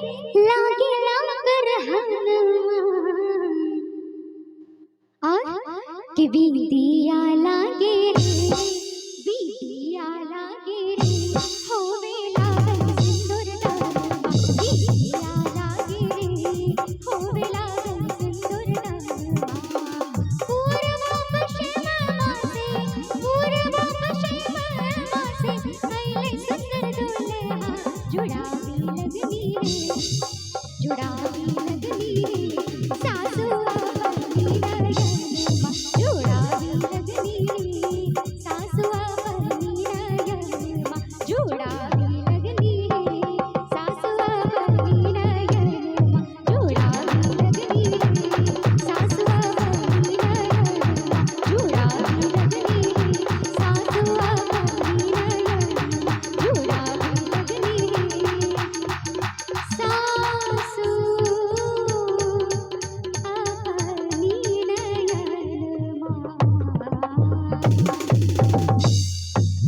लागे लाकर और कि बिंदिया लागे रे, बिंदिया लागे रे, होवे लागल सिंदूर दागवा, बिंदिया लागे रे, होवे लागल सिंदूर दागवा। पूर्वा पश्चिमा से, पूर्वा पश्चिमा से, कैले सुंदर दुल्हा, जुड़ावी लगनी रे, जुड़ावी लगनी